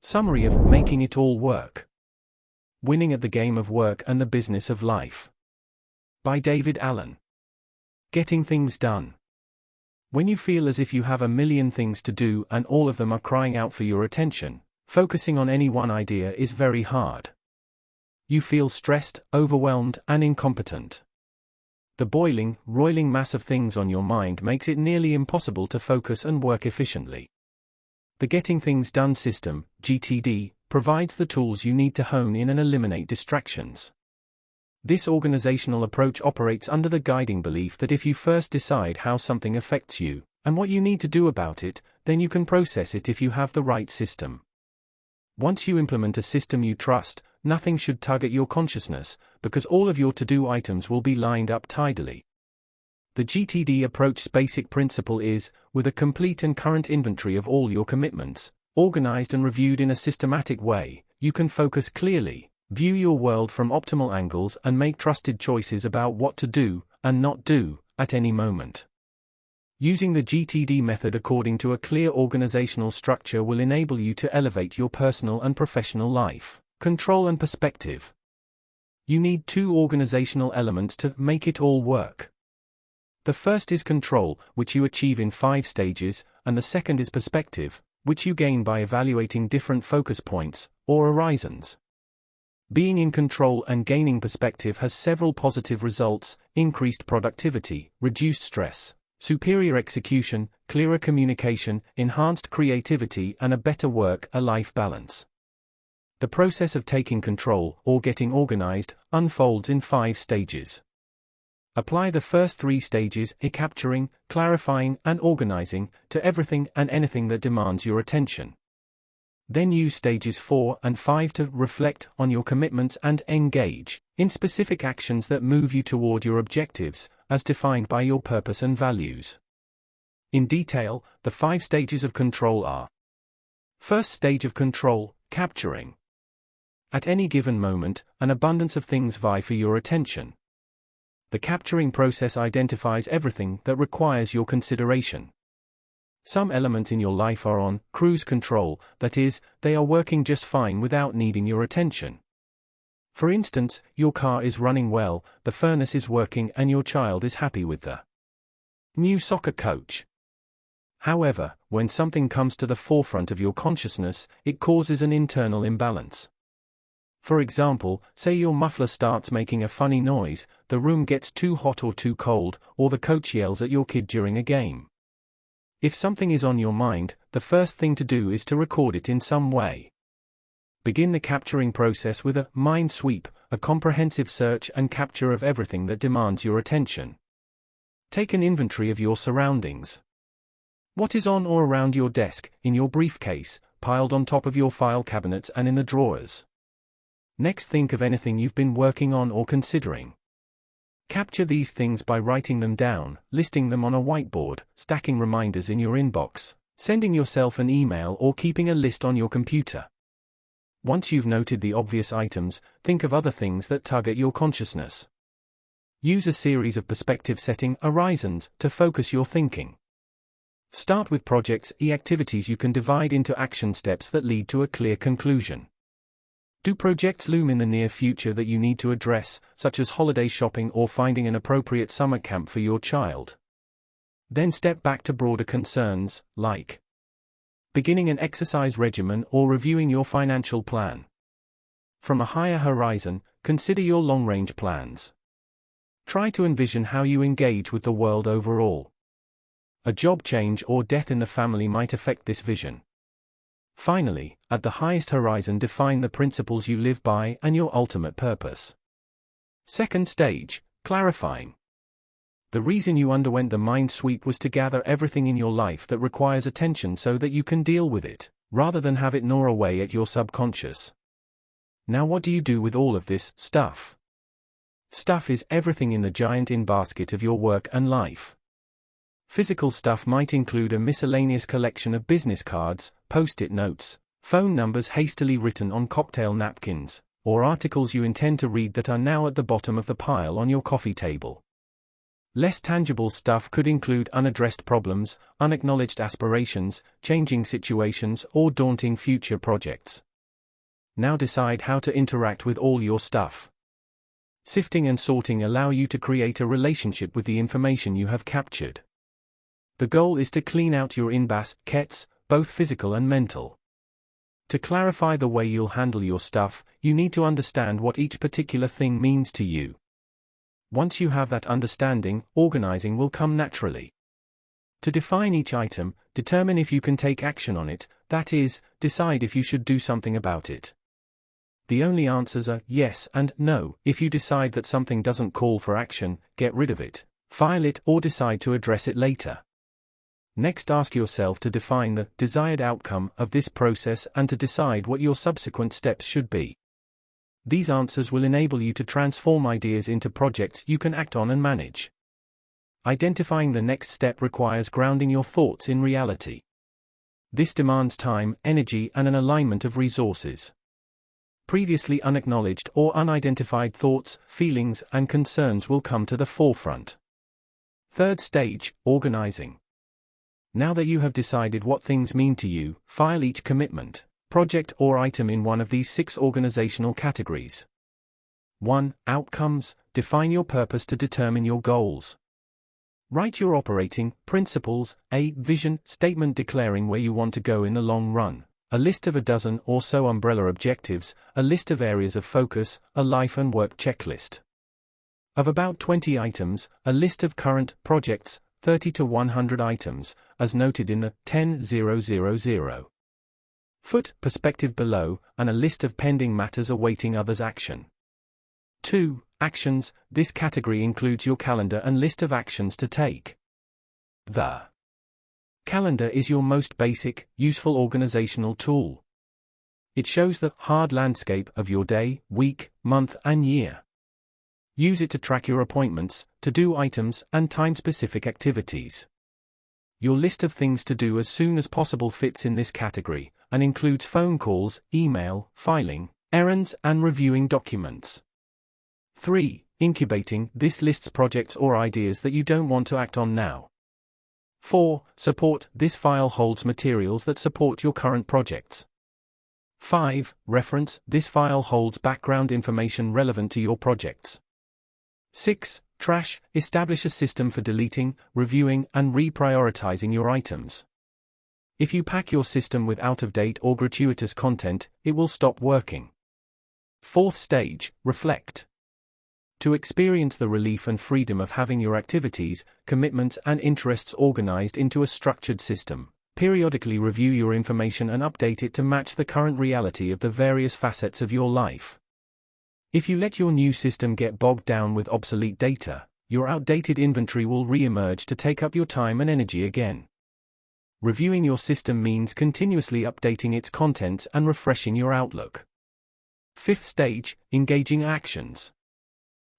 Summary of Making It All Work. Winning at the Game of Work and the Business of Life. By David Allen. Getting things done. When you feel as if you have a million things to do and all of them are crying out for your attention, focusing on any one idea is very hard. You feel stressed, overwhelmed, and incompetent. The boiling, roiling mass of things on your mind makes it nearly impossible to focus and work efficiently. The Getting Things Done system, GTD, provides the tools you need to hone in and eliminate distractions. This organizational approach operates under the guiding belief that if you first decide how something affects you, and what you need to do about it, then you can process it if you have the right system. Once you implement a system you trust, nothing should tug at your consciousness, because all of your to-do items will be lined up tidily. The GTD approach's basic principle is, with a complete and current inventory of all your commitments, organized and reviewed in a systematic way, you can focus clearly, view your world from optimal angles and make trusted choices about what to do, and not do, at any moment. Using the GTD method according to a clear organizational structure will enable you to elevate your personal and professional life, control and perspective. You need two organizational elements to make it all work. The first is control, which you achieve in 5 stages, and the second is perspective, which you gain by evaluating different focus points, or horizons. Being in control and gaining perspective has several positive results: increased productivity, reduced stress, superior execution, clearer communication, enhanced creativity, and a better work-life balance. The process of taking control, or getting organized, unfolds in 5 stages. Apply the first 3 stages, capturing, clarifying, and organizing, to everything and anything that demands your attention. Then use stages 4 and 5 to reflect on your commitments and engage in specific actions that move you toward your objectives, as defined by your purpose and values. In detail, the 5 stages of control are: First stage of control, capturing. At any given moment, an abundance of things vie for your attention. The capturing process identifies everything that requires your consideration. Some elements in your life are on cruise control, that is, they are working just fine without needing your attention. For instance, your car is running well, the furnace is working, and your child is happy with the new soccer coach. However, when something comes to the forefront of your consciousness, it causes an internal imbalance. For example, say your muffler starts making a funny noise, the room gets too hot or too cold, or the coach yells at your kid during a game. If something is on your mind, the first thing to do is to record it in some way. Begin the capturing process with a mind sweep, a comprehensive search and capture of everything that demands your attention. Take an inventory of your surroundings. What is on or around your desk, in your briefcase, piled on top of your file cabinets and in the drawers? Next, think of anything you've been working on or considering. Capture these things by writing them down, listing them on a whiteboard, stacking reminders in your inbox, sending yourself an email, or keeping a list on your computer. Once you've noted the obvious items, think of other things that tug at your consciousness. Use a series of perspective-setting horizons to focus your thinking. Start with projects, activities you can divide into action steps that lead to a clear conclusion. Do projects loom in the near future that you need to address, such as holiday shopping or finding an appropriate summer camp for your child? Then step back to broader concerns, like beginning an exercise regimen or reviewing your financial plan. From a higher horizon, consider your long-range plans. Try to envision how you engage with the world overall. A job change or death in the family might affect this vision. Finally, at the highest horizon, define the principles you live by and your ultimate purpose. Second stage, clarifying. The reason you underwent the mind sweep was to gather everything in your life that requires attention so that you can deal with it, rather than have it gnaw away at your subconscious. Now, what do you do with all of this stuff? Stuff is everything in the giant in-basket of your work and life. Physical stuff might include a miscellaneous collection of business cards, post-it notes, phone numbers hastily written on cocktail napkins, or articles you intend to read that are now at the bottom of the pile on your coffee table. Less tangible stuff could include unaddressed problems, unacknowledged aspirations, changing situations, or daunting future projects. Now decide how to interact with all your stuff. Sifting and sorting allow you to create a relationship with the information you have captured. The goal is to clean out your inbox, both physical and mental. To clarify the way you'll handle your stuff, you need to understand what each particular thing means to you. Once you have that understanding, organizing will come naturally. To define each item, determine if you can take action on it, that is, decide if you should do something about it. The only answers are yes and no. If you decide that something doesn't call for action, get rid of it, file it, or decide to address it later. Next, ask yourself to define the desired outcome of this process and to decide what your subsequent steps should be. These answers will enable you to transform ideas into projects you can act on and manage. Identifying the next step requires grounding your thoughts in reality. This demands time, energy, and an alignment of resources. Previously unacknowledged or unidentified thoughts, feelings, and concerns will come to the forefront. Third stage, organizing. Now that you have decided what things mean to you, file each commitment, project, or item in one of these 6 organizational categories. 1. Outcomes. Define your purpose to determine your goals. Write your operating principles, a vision statement declaring where you want to go in the long run, a list of a dozen or so umbrella objectives, a list of areas of focus, a life and work checklist. Of about 20 items, a list of current projects, 30 to 100 items, as noted in the 10,000. Foot perspective below, and a list of pending matters awaiting others' action. 2. Actions. This category includes your calendar and list of actions to take. The calendar is your most basic, useful organizational tool. It shows the hard landscape of your day, week, month, and year. Use it to track your appointments, to-do items, and time-specific activities. Your list of things to do as soon as possible fits in this category, and includes phone calls, email, filing, errands, and reviewing documents. 3. Incubating. This lists projects or ideas that you don't want to act on now. 4. Support. This file holds materials that support your current projects. 5. Reference. This file holds background information relevant to your projects. 6. Trash. Establish a system for deleting, reviewing, and reprioritizing your items. If you pack your system with out-of-date or gratuitous content, it will stop working. 4th stage, reflect. To experience the relief and freedom of having your activities, commitments, and interests organized into a structured system, periodically review your information and update it to match the current reality of the various facets of your life. If you let your new system get bogged down with obsolete data, your outdated inventory will re-emerge to take up your time and energy again. Reviewing your system means continuously updating its contents and refreshing your outlook. 5th stage, engaging actions.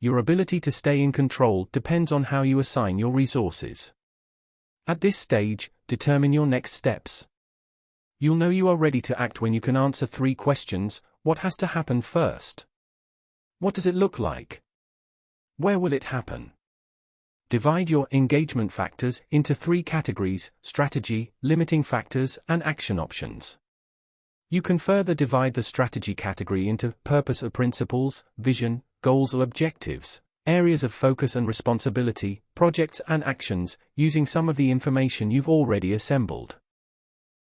Your ability to stay in control depends on how you assign your resources. At this stage, determine your next steps. You'll know you are ready to act when you can answer 3 questions. What has to happen first? What does it look like? Where will it happen? Divide your engagement factors into 3 categories: strategy, limiting factors, and action options. You can further divide the strategy category into purpose or principles, vision, goals or objectives, areas of focus and responsibility, projects and actions, using some of the information you've already assembled.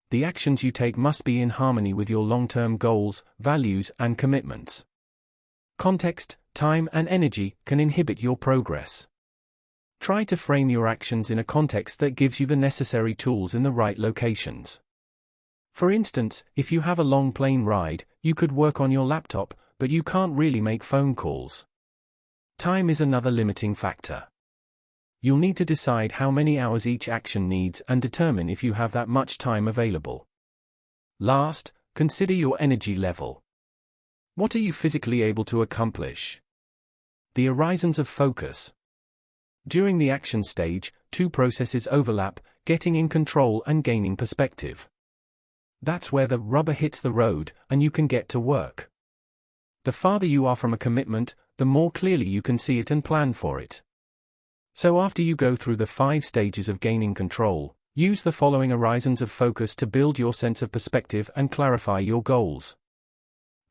The actions you take must be in harmony with your long-term goals, values, and commitments. Context, time, and energy can inhibit your progress. Try to frame your actions in a context that gives you the necessary tools in the right locations. For instance, if you have a long plane ride, you could work on your laptop, but you can't really make phone calls. Time is another limiting factor. You'll need to decide how many hours each action needs and determine if you have that much time available. Last, consider your energy level. What are you physically able to accomplish? The horizons of focus. During the action stage, 2 processes overlap: getting in control and gaining perspective. That's where the rubber hits the road, and you can get to work. The farther you are from a commitment, the more clearly you can see it and plan for it. So after you go through the 5 stages of gaining control, use the following horizons of focus to build your sense of perspective and clarify your goals.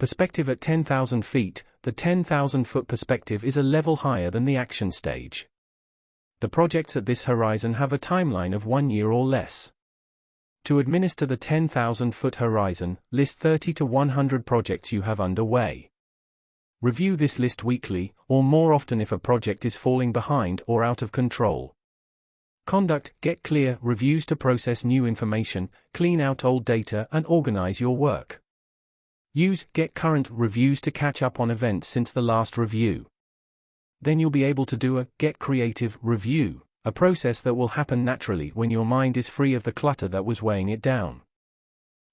Perspective at 10,000 feet. The 10,000-foot perspective is a level higher than the action stage. The projects at this horizon have a timeline of 1 year or less. To administer the 10,000-foot horizon, list 30 to 100 projects you have underway. Review this list weekly, or more often if a project is falling behind or out of control. Conduct: get clear reviews to process new information, clean out old data and organize your work. Use get current reviews to catch up on events since the last review. Then you'll be able to do a get creative review, a process that will happen naturally when your mind is free of the clutter that was weighing it down.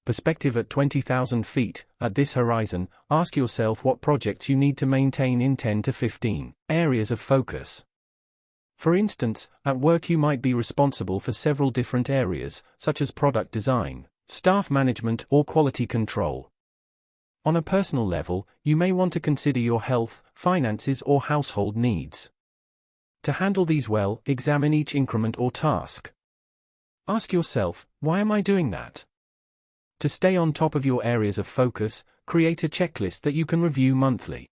Perspective at 20,000 feet. At this horizon, ask yourself what projects you need to maintain in 10 to 15 areas of focus. For instance, at work you might be responsible for several different areas, such as product design, staff management, or quality control. On a personal level, you may want to consider your health, finances, or household needs. To handle these well, examine each increment or task. Ask yourself, why am I doing that? To stay on top of your areas of focus, create a checklist that you can review monthly.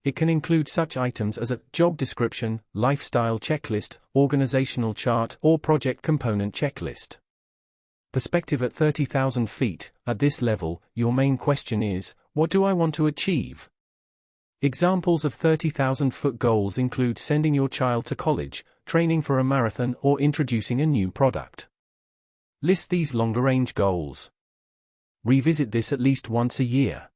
It can include such items as a job description, lifestyle checklist, organizational chart, or project component checklist. Perspective at 30,000 feet. At this level, your main question is, what do I want to achieve? Examples of 30,000-foot goals include sending your child to college, training for a marathon, or introducing a new product. List these longer-range goals. Revisit this at least once a year.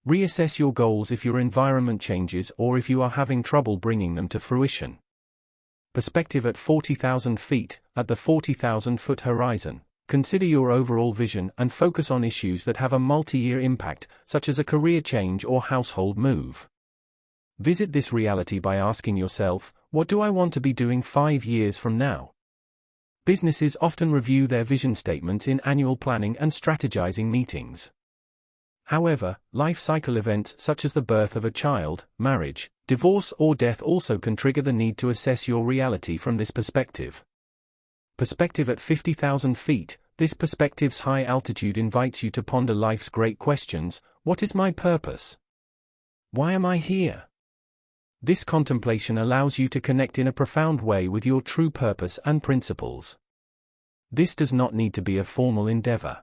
Reassess your goals if your environment changes or if you are having trouble bringing them to fruition. Perspective at 40,000 feet. At the 40,000-foot horizon, consider your overall vision and focus on issues that have a multi-year impact, such as a career change or household move. Visit this reality by asking yourself, what do I want to be doing 5 years from now? Businesses often review their vision statements in annual planning and strategizing meetings. However, life cycle events such as the birth of a child, marriage, divorce, or death also can trigger the need to assess your reality from this perspective. Perspective at 50,000 feet. This perspective's high altitude invites you to ponder life's great questions. What is my purpose? Why am I here? This contemplation allows you to connect in a profound way with your true purpose and principles. This does not need to be a formal endeavor.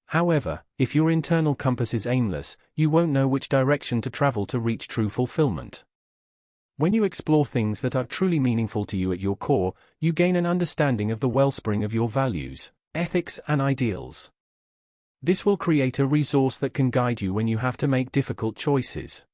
However, if your internal compass is aimless, you won't know which direction to travel to reach true fulfillment. When you explore things that are truly meaningful to you at your core, you gain an understanding of the wellspring of your values, ethics, and ideals. This will create a resource that can guide you when you have to make difficult choices.